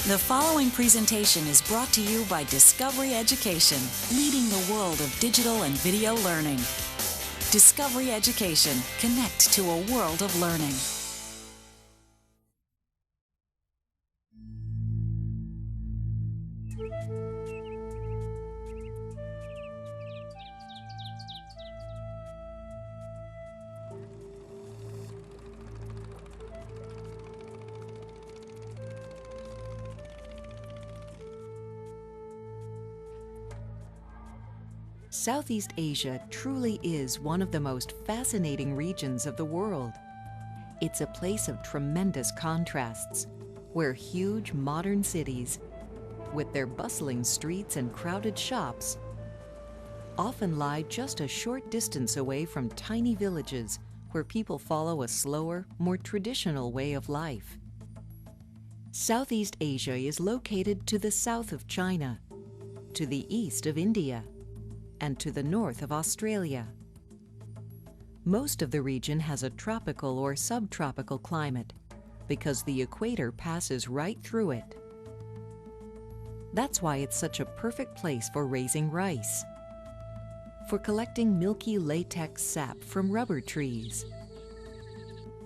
The following presentation is brought to you by Discovery Education, leading the world of digital and video learning. Discovery Education. Connect to a world of learning. Southeast Asia truly is one of the most fascinating regions of the world. It's a place of tremendous contrasts, where huge modern cities, with their bustling streets and crowded shops, often lie just a short distance away from tiny villages where people follow a slower, more traditional way of life. Southeast Asia is located to the south of China, to the east of India, and to the north of Australia. Most of the region has a tropical or subtropical climate because the equator passes right through it. That's why it's such a perfect place for raising rice, for collecting milky latex sap from rubber trees,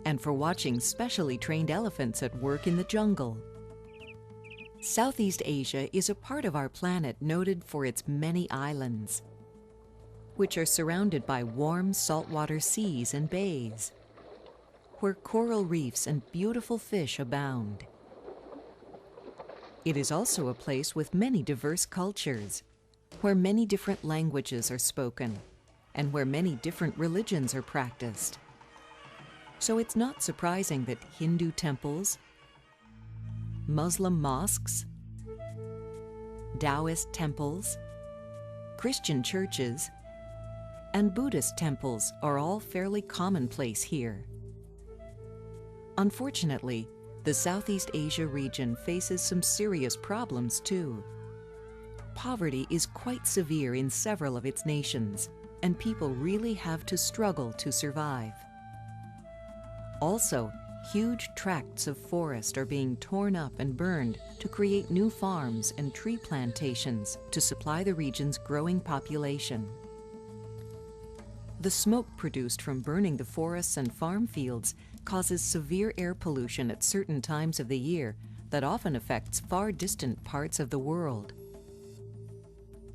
and for watching specially trained elephants at work in the jungle. Southeast Asia is a part of our planet noted for its many islands, which are surrounded by warm saltwater seas and bays, where coral reefs and beautiful fish abound. It is also a place with many diverse cultures, where many different languages are spoken, and where many different religions are practiced. So it's not surprising that Hindu temples, Muslim mosques, Taoist temples, Christian churches, and Buddhist temples are all fairly commonplace here. Unfortunately, the Southeast Asia region faces some serious problems too. Poverty is quite severe in several of its nations, and people really have to struggle to survive. Also, huge tracts of forest are being torn up and burned to create new farms and tree plantations to supply the region's growing population. The smoke produced from burning the forests and farm fields causes severe air pollution at certain times of the year that often affects far distant parts of the world.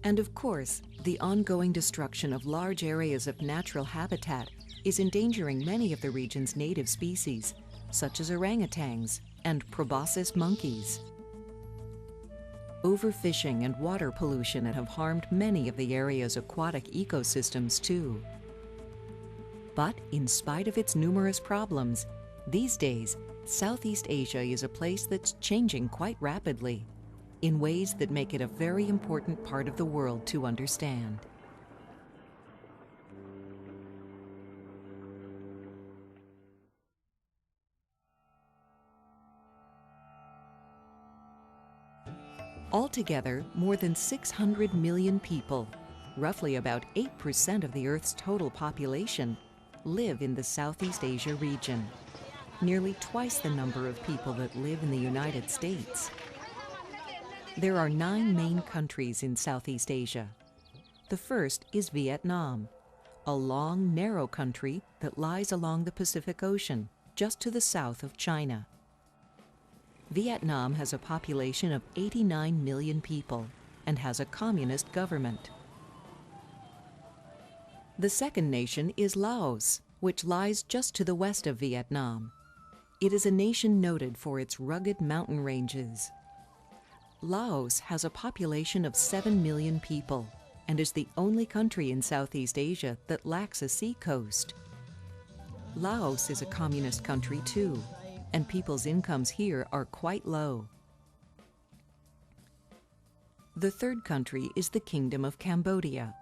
And of course, the ongoing destruction of large areas of natural habitat is endangering many of the region's native species, such as orangutans and proboscis monkeys. Overfishing and water pollution have harmed many of the area's aquatic ecosystems too. But in spite of its numerous problems, these days, Southeast Asia is a place that's changing quite rapidly, in ways that make it a very important part of the world to understand. Altogether, more than 600 million people, roughly about 8% of the Earth's total population, live in the Southeast Asia region, nearly twice the number of people that live in the United States. There are 9 main countries in Southeast Asia. The first is Vietnam, a long, narrow country that lies along the Pacific Ocean, just to the south of China. Vietnam has a population of 89 million people and has a communist government. The second nation is Laos, which lies just to the west of Vietnam. It is a nation noted for its rugged mountain ranges. Laos has a population of 7 million people and is the only country in Southeast Asia that lacks a seacoast. Laos is a communist country too, and people's incomes here are quite low. The third country is the Kingdom of Cambodia.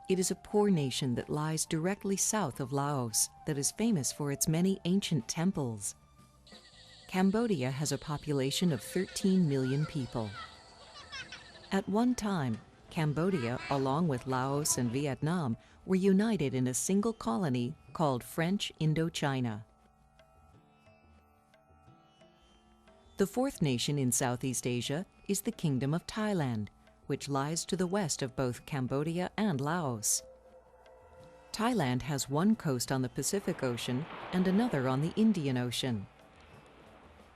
It is a poor nation that lies directly south of Laos that is famous for its many ancient temples. Cambodia has a population of 13 million people. At one time, Cambodia, along with Laos and Vietnam, were united in a single colony called French Indochina. The fourth nation in Southeast Asia is the Kingdom of Thailand, which lies to the west of both Cambodia and Laos. Thailand has one coast on the Pacific Ocean and another on the Indian Ocean.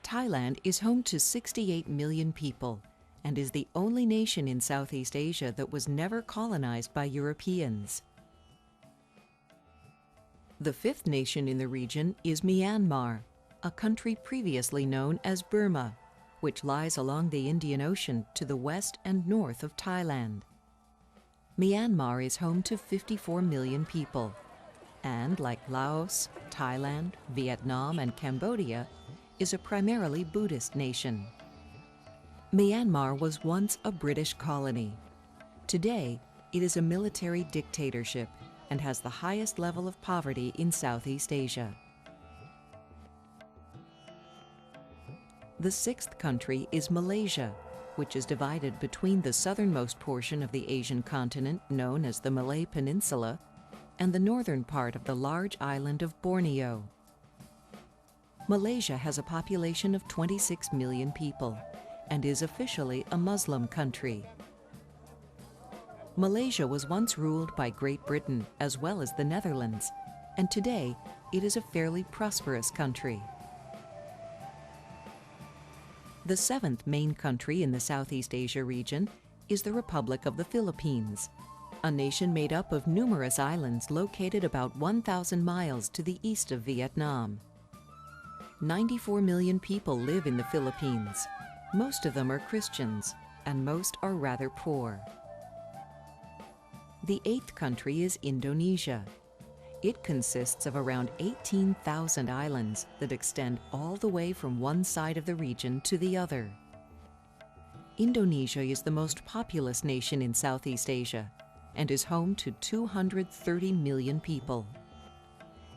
Thailand is home to 68 million people and is the only nation in Southeast Asia that was never colonized by Europeans. The fifth nation in the region is Myanmar, a country previously known as Burma, which lies along the Indian Ocean to the west and north of Thailand. Myanmar is home to 54 million people, and like Laos, Thailand, Vietnam, and Cambodia, is a primarily Buddhist nation. Myanmar was once a British colony. Today, it is a military dictatorship and has the highest level of poverty in Southeast Asia. The sixth country is Malaysia, which is divided between the southernmost portion of the Asian continent known as the Malay Peninsula and the northern part of the large island of Borneo. Malaysia has a population of 26 million people and is officially a Muslim country. Malaysia was once ruled by Great Britain as well as the Netherlands, and today it is a fairly prosperous country. The seventh main country in the Southeast Asia region is the Republic of the Philippines, a nation made up of numerous islands located about 1,000 miles to the east of Vietnam. 94 million people live in the Philippines. Most of them are Christians, and most are rather poor. The eighth country is Indonesia. It consists of around 18,000 islands that extend all the way from one side of the region to the other. Indonesia is the most populous nation in Southeast Asia and is home to 230 million people.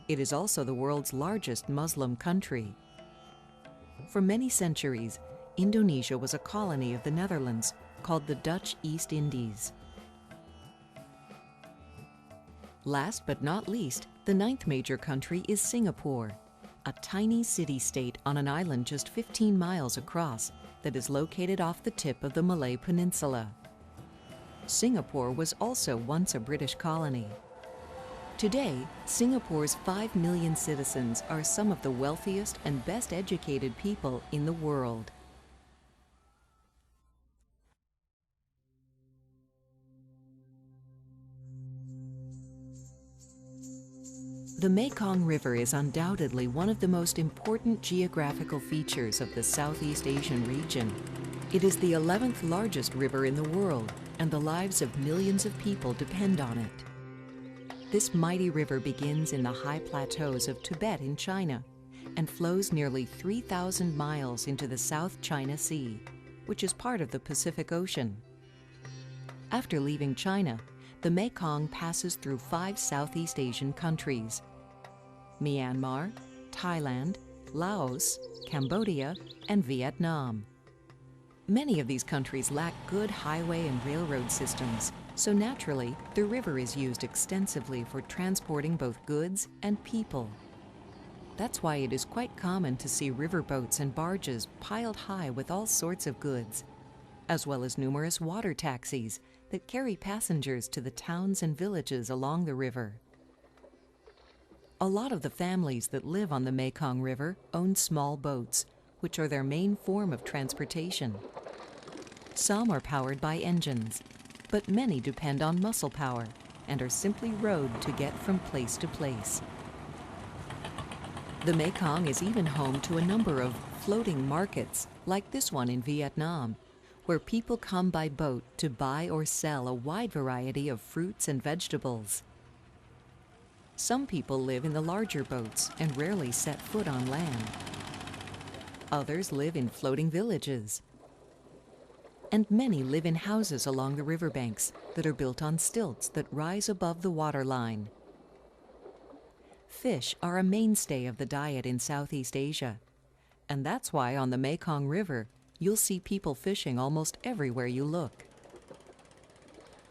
It is also the world's largest Muslim country. For many centuries, Indonesia was a colony of the Netherlands called the Dutch East Indies. Last but not least, the ninth major country is Singapore, a tiny city-state on an island just 15 miles across that is located off the tip of the Malay Peninsula. Singapore was also once a British colony. Today, Singapore's 5 million citizens are some of the wealthiest and best educated people in the world. The Mekong River is undoubtedly one of the most important geographical features of the Southeast Asian region. It is the 11th largest river in the world, and the lives of millions of people depend on it. This mighty river begins in the high plateaus of Tibet in China and flows nearly 3,000 miles into the South China Sea, which is part of the Pacific Ocean. After leaving China, the Mekong passes through 5 Southeast Asian countries: Myanmar, Thailand, Laos, Cambodia, and Vietnam. Many of these countries lack good highway and railroad systems, so naturally, the river is used extensively for transporting both goods and people. That's why it is quite common to see riverboats and barges piled high with all sorts of goods, as well as numerous water taxis that carry passengers to the towns and villages along the river. A lot of the families that live on the Mekong River own small boats, which are their main form of transportation. Some are powered by engines, but many depend on muscle power and are simply rowed to get from place to place. The Mekong is even home to a number of floating markets, like this one in Vietnam, where people come by boat to buy or sell a wide variety of fruits and vegetables. Some people live in the larger boats and rarely set foot on land. Others live in floating villages. And many live in houses along the riverbanks that are built on stilts that rise above the waterline. Fish are a mainstay of the diet in Southeast Asia, and that's why on the Mekong River you'll see people fishing almost everywhere you look.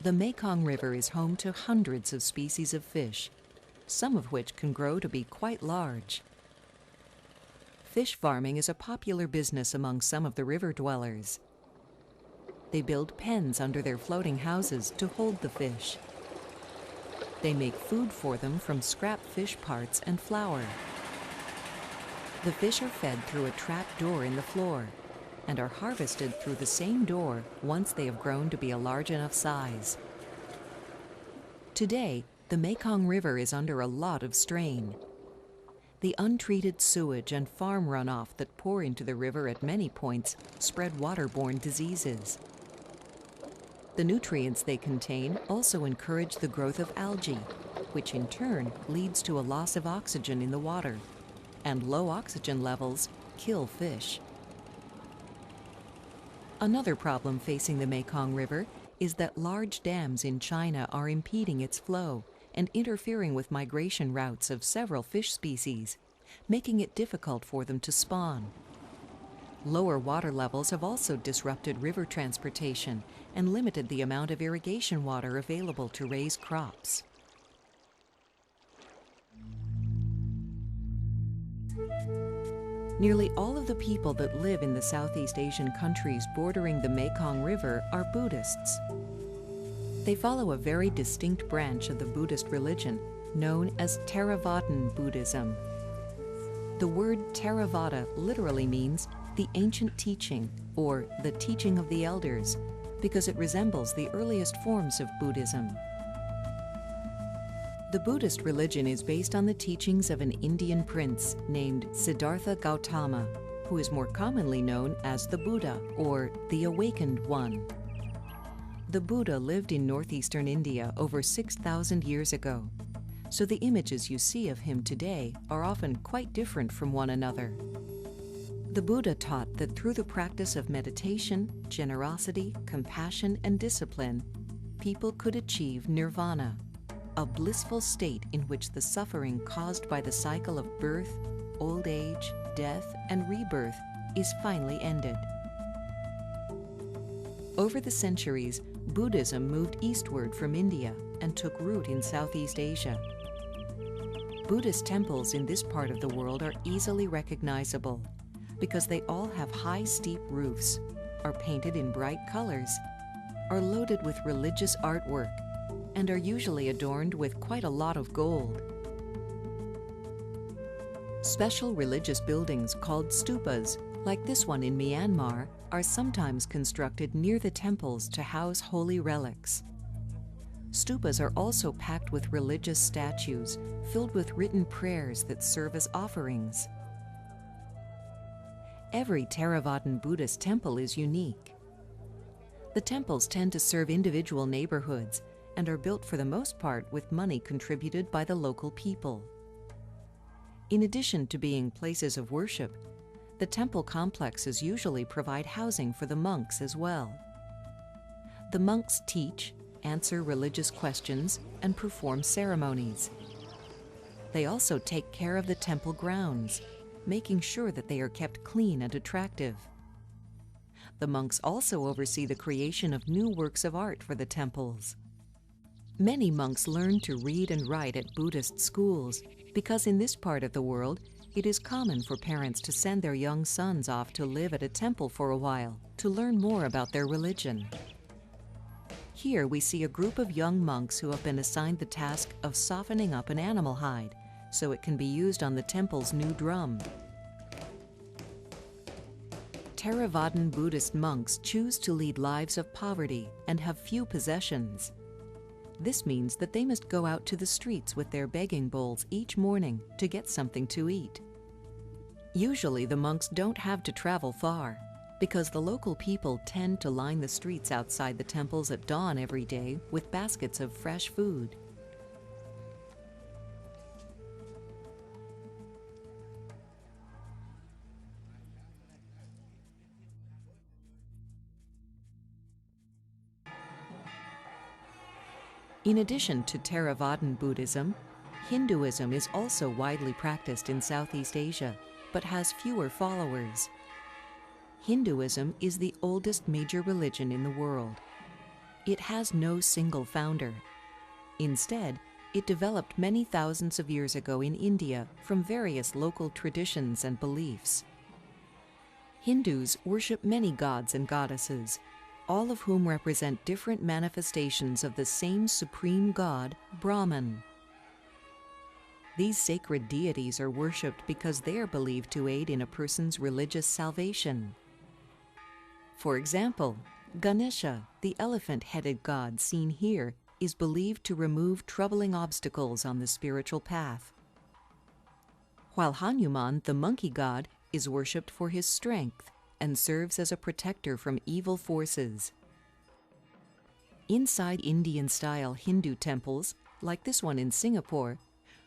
The Mekong River is home to hundreds of species of fish, some of which can grow to be quite large. Fish farming is a popular business among some of the river dwellers. They build pens under their floating houses to hold the fish. They make food for them from scrap fish parts and flour. The fish are fed through a trap door in the floor and are harvested through the same door once they have grown to be a large enough size. Today, the Mekong River is under a lot of strain. The untreated sewage and farm runoff that pour into the river at many points spread waterborne diseases. The nutrients they contain also encourage the growth of algae, which in turn leads to a loss of oxygen in the water, and low oxygen levels kill fish. Another problem facing the Mekong River is that large dams in China are impeding its flow and interfering with migration routes of several fish species, making it difficult for them to spawn. Lower water levels have also disrupted river transportation and limited the amount of irrigation water available to raise crops. Nearly all of the people that live in the Southeast Asian countries bordering the Mekong River are Buddhists. They follow a very distinct branch of the Buddhist religion known as Theravadan Buddhism. The word Theravada literally means the ancient teaching or the teaching of the elders, because it resembles the earliest forms of Buddhism. The Buddhist religion is based on the teachings of an Indian prince named Siddhartha Gautama, who is more commonly known as the Buddha or the Awakened One. The Buddha lived in northeastern India over 6,000 years ago, so the images you see of him today are often quite different from one another. The Buddha taught that through the practice of meditation, generosity, compassion, and discipline, people could achieve nirvana, a blissful state in which the suffering caused by the cycle of birth, old age, death, and rebirth is finally ended. Over the centuries, Buddhism moved eastward from India and took root in Southeast Asia. Buddhist temples in this part of the world are easily recognizable because they all have high, steep roofs, are painted in bright colors, are loaded with religious artwork, and are usually adorned with quite a lot of gold. Special religious buildings called stupas, like this one in Myanmar, are sometimes constructed near the temples to house holy relics. Stupas are also packed with religious statues filled with written prayers that serve as offerings. Every Theravadan Buddhist temple is unique. The temples tend to serve individual neighborhoods and are built for the most part with money contributed by the local people. In addition to being places of worship, the temple complexes usually provide housing for the monks as well. The monks teach, answer religious questions, and perform ceremonies. They also take care of the temple grounds, making sure that they are kept clean and attractive. The monks also oversee the creation of new works of art for the temples. Many monks learn to read and write at Buddhist schools because in this part of the world, it is common for parents to send their young sons off to live at a temple for a while to learn more about their religion. Here we see a group of young monks who have been assigned the task of softening up an animal hide so it can be used on the temple's new drum. Theravadan Buddhist monks choose to lead lives of poverty and have few possessions. This means that they must go out to the streets with their begging bowls each morning to get something to eat. Usually the monks don't have to travel far, because the local people tend to line the streets outside the temples at dawn every day with baskets of fresh food. In addition to Theravadan Buddhism, Hinduism is also widely practiced in Southeast Asia, but has fewer followers. Hinduism is the oldest major religion in the world. It has no single founder. Instead, It developed many thousands of years ago in India from various local traditions and beliefs. Hindus worship many gods and goddesses, all of whom represent different manifestations of the same supreme god, Brahman. These sacred deities are worshipped because they are believed to aid in a person's religious salvation. For example, Ganesha, the elephant-headed god seen here, is believed to remove troubling obstacles on the spiritual path, while Hanuman, the monkey god, is worshipped for his strength and serves as a protector from evil forces. Inside Indian-style Hindu temples, like this one in Singapore,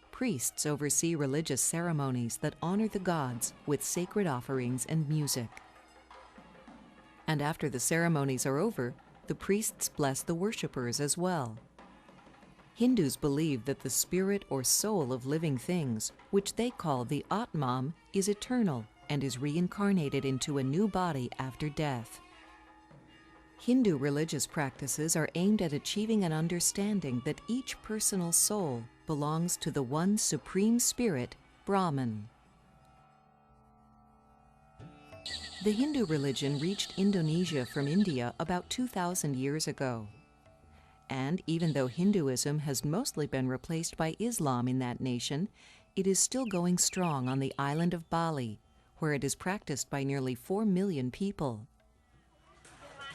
priests oversee religious ceremonies that honor the gods with sacred offerings and music. And after the ceremonies are over, the priests bless the worshippers as well. Hindus believe that the spirit or soul of living things, which they call the Atman, is eternal and is reincarnated into a new body after death. Hindu religious practices are aimed at achieving an understanding that each personal soul belongs to the one supreme spirit, Brahman. The Hindu religion reached Indonesia from India about 2,000 years ago. And even though Hinduism has mostly been replaced by Islam in that nation, it is still going strong on the island of Bali, where it is practiced by nearly 4 million people.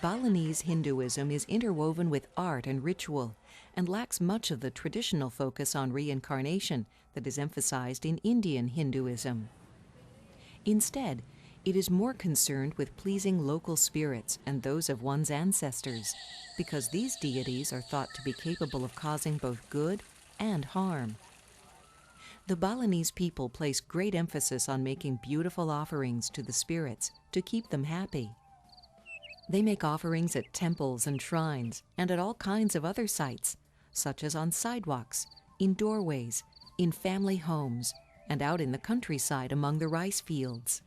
Balinese Hinduism is interwoven with art and ritual and lacks much of the traditional focus on reincarnation that is emphasized in Indian Hinduism. Instead, it is more concerned with pleasing local spirits and those of one's ancestors, because these deities are thought to be capable of causing both good and harm. The Balinese people place great emphasis on making beautiful offerings to the spirits to keep them happy. They make offerings at temples and shrines and at all kinds of other sites, such as on sidewalks, in doorways, in family homes, and out in the countryside among the rice fields.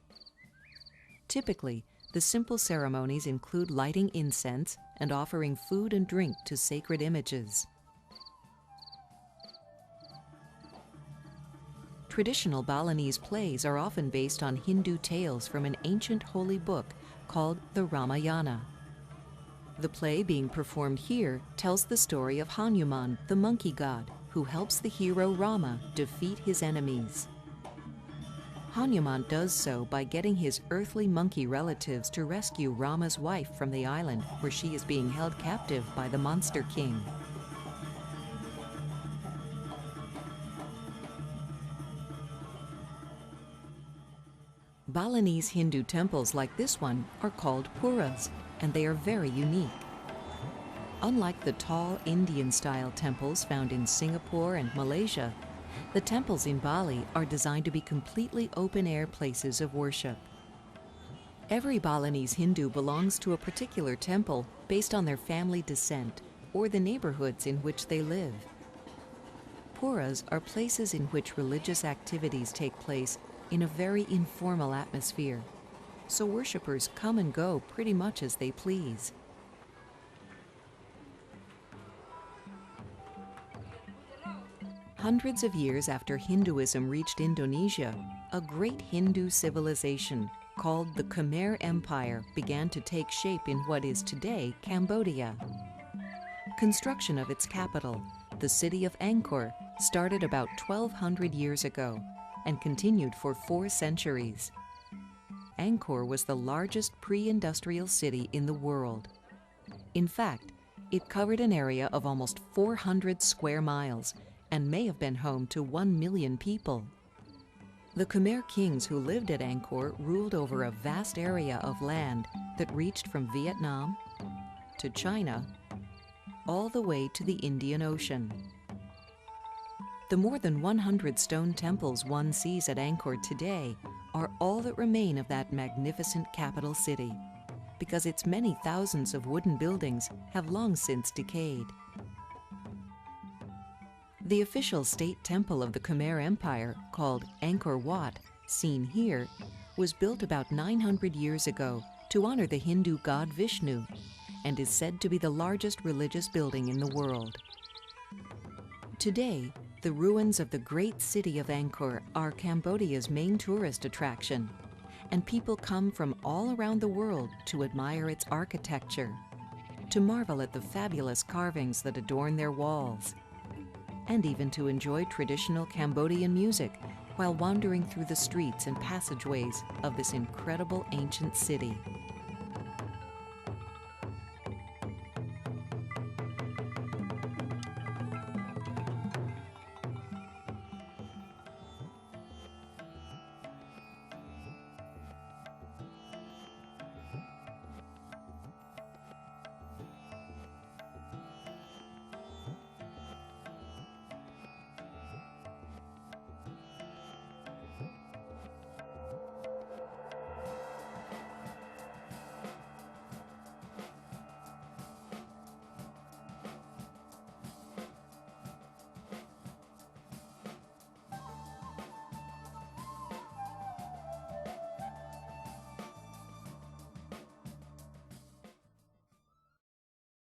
Typically, the simple ceremonies include lighting incense and offering food and drink to sacred images. Traditional Balinese plays are often based on Hindu tales from an ancient holy book called the Ramayana. The play being performed here tells the story of Hanuman, the monkey god, who helps the hero Rama defeat his enemies. Hanuman does so by getting his earthly monkey relatives to rescue Rama's wife from the island where she is being held captive by the Monster King. Balinese Hindu temples like this one are called puras, and they are very unique. Unlike the tall Indian-style temples found in Singapore and Malaysia, the temples in Bali are designed to be completely open-air places of worship. Every Balinese Hindu belongs to a particular temple based on their family descent or the neighborhoods in which they live. Puras are places in which religious activities take place in a very informal atmosphere, so worshippers come and go pretty much as they please. Hundreds of years after Hinduism reached Indonesia, a great Hindu civilization called the Khmer Empire began to take shape in what is today Cambodia. Construction of its capital, the city of Angkor, started about 1,200 years ago and continued for 4 centuries. Angkor was the largest pre-industrial city in the world. In fact, it covered an area of almost 400 square miles and may have been home to 1 million people. The Khmer kings who lived at Angkor ruled over a vast area of land that reached from Vietnam to China, all the way to the Indian Ocean. The more than 100 stone temples one sees at Angkor today are all that remain of that magnificent capital city, because its many thousands of wooden buildings have long since decayed. The official state temple of the Khmer Empire, called Angkor Wat, seen here, was built about 900 years ago to honor the Hindu god Vishnu, and is said to be the largest religious building in the world. Today, the ruins of the great city of Angkor are Cambodia's main tourist attraction, and people come from all around the world to admire its architecture, to marvel at the fabulous carvings that adorn their walls, and even to enjoy traditional Cambodian music while wandering through the streets and passageways of this incredible ancient city.